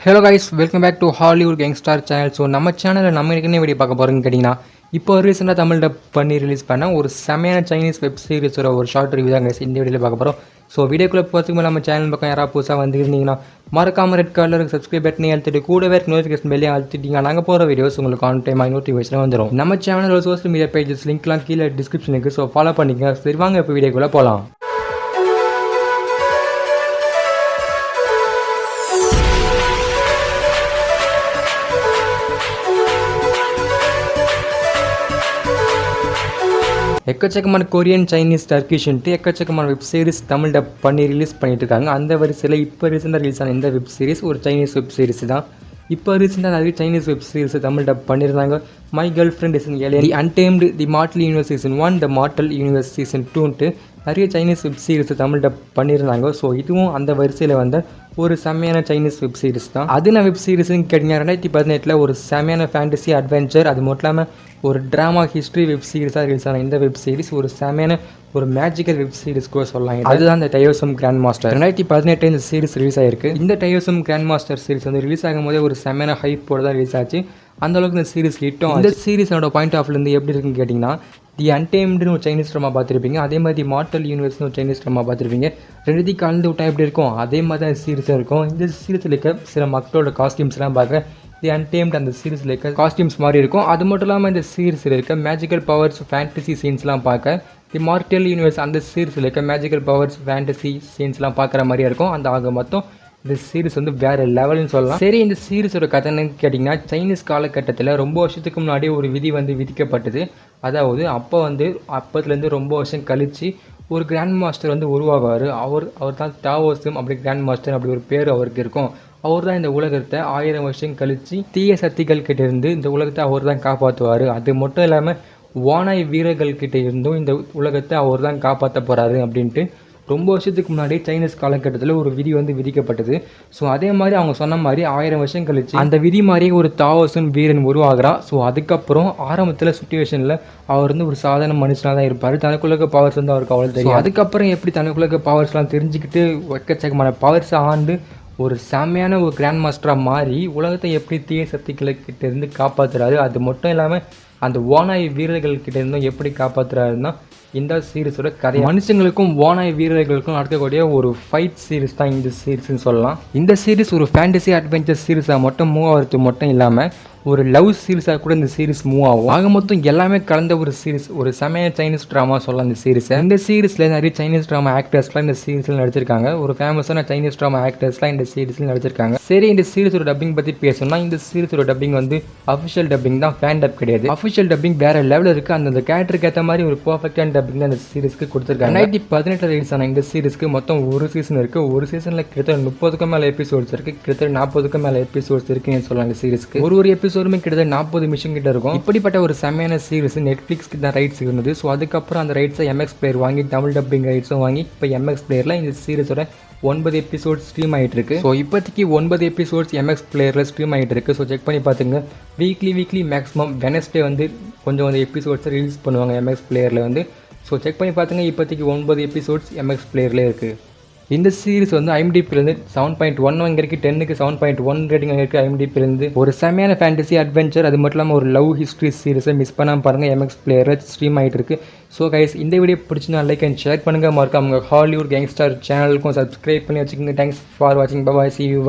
Hello guys, welcome back to Hollywood gangster channel. So நம்ம சேனலில் நம்ம என்ன வீடியோ பார்க்க போகிறோம்னு கேட்டிங்கன்னா, இப்போ ரீசெண்டாக தமிழ் டப் பண்ணி ரிலீஸ் பண்ண ஒரு செமையான சைனீஸ் வெப் சீரிஸோட ஒரு ஷார்ட் ரிவ்யூ தான் கைஸ் இந்த வீடியோவில் பார்க்க போகிறோம். ஸோ வீடியோக்குள்ளே போகிறதுக்கு மேலே நம்ம சேனல் பக்கம் யாராவது புதுசாக வந்துருந்தீங்கன்னா மறக்காம ரெட் கலருக்கு சப்ஸ்கிரைப் பட்டனே அழுத்திட்டு கூடவே நோட்டிஃபிகேஷன் பெல்லையும் அழுத்திட்டீங்க. நாங்கள் போகிற வீடியோஸ் உங்களுக்கு ஆன் டைமாக நோட்டிஃபிகேஷன் வந்துடும். நம்ம சேனலோட சோஷியல் மீடியா பேஜஸ் லிங்க்லாம் கீழே டிஸ்கிரிப்ஷன் இருக்குது. ஸோ ஃபாலோ பண்ணிக்கங்க. சரி வாங்க இப்போ வீடியோக்குள்ளே போகலாம். எக்கச்சக்கமான கொரியன், சைனீஸ், டர்க்கிஷ்ன்ட்டு எக்கச்சக்கமான வெப் சீரிஸ் தமிழ் டப் பண்ணி ரிலீஸ் பண்ணிட்டு இருக்காங்க. அந்த வரிசையில் இப்போ ரீசெண்டாக ரிலீஸ் ஆன இந்த வெப் சீரிஸ் ஒரு சைனீஸ் வெப் சீரிஸ் தான். இப்போ ரீசெண்டாக நிறைய Chinese web series Tamil dub பண்ணியிருந்தாங்க. My girlfriend is in alien, the untamed, the mortal universe season 1, the mortal universe season 2ன்ட்டு நிறைய Chinese web series Tamil dub பண்ணியிருந்தாங்க. ஸோ இதுவும் அந்த வரிசையில் வந்த ஒரு செம்மையான சைனீஸ் வெப் சீரிஸ் தான். அது நான் வெப் சீரிஸ்ன்னு கேட்டிங்கன்னா 2018 ஒரு செம்மையான ஃபேண்டசி அட்வென்ச்சர், அது மட்டும் இல்லாமல் ஒரு ட்ராமா ஹிஸ்ட்ரி வெப் சீரிஸாக ரிலீஸ் ஆன இந்த வெப் சீரிஸ் ஒரு செம்மையான ஒரு மேஜிக்கல் வெப் சீரிஸ் கூட சொல்லலாம். அதுதான் இந்த டையோசம் கிராண்ட் மாஸ்டர். 2018 இந்த சீரிஸ் ரிலீஸ் ஆயிருக்கு. இந்த டையோசம் கிராண்ட் மாஸ்டர் சீரிஸ் வந்து ரிலீஸ் ஆகும் போதே ஒரு செம்மையான ஹைப்போட தான் ரிலீஸ் ஆச்சு. அந்த அளவுக்கு இந்த சீரிஸ் ஹிட்டும். இந்த சீரிஸோட பாயிண்ட் ஆஃப் வியூலேருந்து எப்படி இருக்குன்னு கேட்டிங்கன்னா, தி அன்டேம்டுன்னு ஒரு சைனீஸ் ட்ராமா பார்த்துருப்பீங்க, அதே மாதிரி மார்டல் யூனிவர்ஸ்னு ஒரு சைனீஸ் ட்ராமா பார்த்துருப்பீங்க. ரெண்டுத்தையும் கலந்து விட்டா எப்படி இருக்கும், அதே மாதிரி தான் சீரிஸாக இருக்கும். இந்த சீரிஸில் இருக்க சில மக்களோட காஸ்டியூம்ஸ்லாம் பார்க்க தி அன்டேம்டு அந்த சீரிஸில் இருக்க காஸ்டியூம்ஸ் மாதிரி இருக்கும். அது மட்டும் இல்லாமல் இந்த சீரிஸில் இருக்க மேஜிக்கல் பவர்ஸ், ஃபேண்டசி சீன்ஸ்லாம் பார்க்க தி மார்டல் யூனிவர்ஸ் அந்த சீரிஸில் இருக்க மேஜிக்கல் பவர்ஸ், ஃபேண்டசி சீன்ஸ்லாம் பார்க்குற மாதிரியே இருக்கும். அந்த ஆக மொத்தம் இந்த சீரிஸ் வந்து வேறு லெவல்னு சொல்லலாம். சரி, இந்த சீரிஸோட கதை என்னன்னு கேட்டிங்கன்னா, சைனீஸ் காலகட்டத்தில் ரொம்ப வருஷத்துக்கு முன்னாடி ஒரு விதி வந்து விதிக்கப்பட்டது. அதாவது அப்போத்துலேருந்து ரொம்ப வருஷம் கழித்து ஒரு கிராண்ட் மாஸ்டர் வந்து உருவாகுவார். அவர் தான் டாவோசம் அப்படி கிராண்ட் மாஸ்டர் அப்படி ஒரு பேர் அவருக்கு இருக்கும். அவர் தான் இந்த உலகத்தை 1000 வருஷம் கழித்து தீய சக்திகள் கிட்ட இருந்து இந்த உலகத்தை அவர் தான் காப்பாற்றுவார். அது மட்டும் இல்லாமல் வானாய் வீரர்கள் கிட்ட இருந்தும் இந்த உலகத்தை அவர் தான் காப்பாற்ற போகிறாரு அப்படின்ட்டு ரொம்ப வருஷத்துக்கு முன்னாடி சைனீஸ் காலகட்டத்தில் ஒரு விதி வந்து விதிக்கப்பட்டது. ஸோ அதே மாதிரி அவங்க சொன்ன மாதிரி 1000 வருஷம் கழிச்சு அந்த விதி மாதிரியே ஒரு தாவோசன் வீரன் உருவாகிறா. ஸோ அதுக்கப்புறம் ஆரம்பத்தில் சுச்சுவேஷனில் அவர் வந்து ஒரு சாதாரண மனுஷனாக தான் இருப்பார். தனக்குள்ள பவர்ஸ் வந்து அவருக்கு அவ்வளோ தெரியும். அதுக்கப்புறம் எப்படி தனக்குள்ள பவர்ஸ்லாம் தெரிஞ்சுக்கிட்டு எக்கச்சக்கமான பவர்ஸை ஆண்டு ஒரு செம்மையான ஒரு கிராண்ட் மாஸ்டராக மாறி உலகத்தை எப்படி தீய சக்திகளுக்கிட்ட இருந்து காப்பாற்றுறாரு. அது மட்டும் இல்லாமல் அந்த ஓனாய் வீரர்கள்கிட்ட இருந்தும் எப்படி காப்பாற்றுறாருன்னா இந்த சீரிஸோட கதை. மனுஷங்களுக்கும் ஓனாய் வீரர்களுக்கும் நடக்கக்கூடிய ஒரு ஃபைட் சீரிஸ் தான் இந்த சீரிஸ்ன்னு சொல்லலாம். இந்த சீரிஸ் ஒரு ஃபேண்டசி அட்வென்ச்சர் சீரிஸாக மட்டும் மூவ் ஆகிறது மட்டும் இல்லாமல் ஒரு லவ் சீரிஸாக கூட இந்த சீரிஸ் மூவ் ஆகும். ஆக மொத்தம் எல்லாமே கலந்த ஒரு சீரிஸ், ஒரு செமையான சைனீஸ் ட்ராமா சொல்லலாம் இந்த சீரிஸை. இந்த சீரிஸில் நிறைய சைனீஸ் ட்ராமா ஆக்டர்ஸ்லாம் இந்த சீரிஸில் நடிச்சிருக்காங்க. ஒரு ஃபேமஸான சைனீஸ் ட்ராமா ஆக்டர்ஸ்லாம் இந்த சீரிஸில் நடிச்சிருக்காங்க. சரி, இந்த சீரிஸோட டப்பிங் பற்றி பேசணும்னா இந்த சீரிஸோட டப்பிங் வந்து அஃபிஷியல் டப்பிங் தான், ஃபேன் டப் கிடையாது. அஃபிஷியல் டப்பிங் வேறு லெவலில் இருக்குது. அந்த கேரக்டருக்கு ஏற்ற மாதிரி ஒரு பர்ஃபெக்டான டப்பிங் தான் இந்த சீரிஸ்க்கு கொடுத்துருக்காங்க. 2018 ரிலீஸ் ஆன இந்த சீரிஸ்க்கு மொத்தம் ஒரு சீசன் இருக்குது. ஒரு சீசனில் கிட்டத்தட்ட 30க்கும் மேலே எபிசோட்ஸ் இருக்குது. கிட்டத்தட்ட 40க்கும் மேலே எபிசோட்ஸ் இருக்குன்னு சொல்லலாம் இந்த சீரிஸ்க்கு. ஒரு எபிசோடுமே கிட்டத்தட்ட 40 நிமிஷம் கிட்ட இருக்கும். இப்படிப்பட்ட ஒரு செம்மையான சீரிஸ் நெட்ஃப்ளிக்ஸ்க்கு தான் ரைட்ஸ் இருந்தது. ஸோ அதுக்கப்புறம் அந்த ரைட்ஸை MX Player வாங்கி தமிழ் டப்பிங் ரைட்ஸும் வாங்கி இப்போ MX Playerல இந்த சீரிஸோட 9 எபிசோட்ஸ் ஸ்ட்ரீம் ஆகிட்டு இருக்கு. ஸோ இப்போதைக்கு 9 எபிசோட்ஸ் MX Playerல ஸ்ட்ரீம் ஆகிட்டு இருக்கு. ஸோ செக் பண்ணி பார்த்துங்க. வீக்லி மேக்ஸிமம் வெனஸ்டே வந்து கொஞ்சம் எபிசோட்ஸை ரிலீஸ் பண்ணுவாங்க MX Playerல வந்து. ஸோ செக் பண்ணி பார்த்துங்க. இப்போதைக்கு 9 எபிசோட்ஸ் MX Playerல இருக்குது. இந்த சீரிஸ் வந்து IMDbலேருந்து 7.1 இங்கே இருக்குது. 10க்கு 7.1 ரேட்டிங் அங்கே இருக்குது IMDbலேருந்து. ஒரு செமையான ஃபேண்டசி அட்வென்ச்சர், அது மட்டும் இல்லாமல் ஒரு லவ் ஹிஸ்ட்ரி சீரிஸை மிஸ் பண்ணாமல் பாருங்கள். MX Player ஸ்ட்ரீம் ஆகிட்டு இருக்கு. ஸோ கைஸ், இந்த வீடியோ பிடிச்சினா லைக் அண்ட் ஷேர் பண்ணுங்கள். மறக்காம ஹாலிவுட் கேங்ஸ்டார் சேனலுக்கும் சப்ஸ்கிரைப் பண்ணி வச்சுக்கோங்க. தேங்க்ஸ் ஃபார் வாட்சிங். பாய், see you.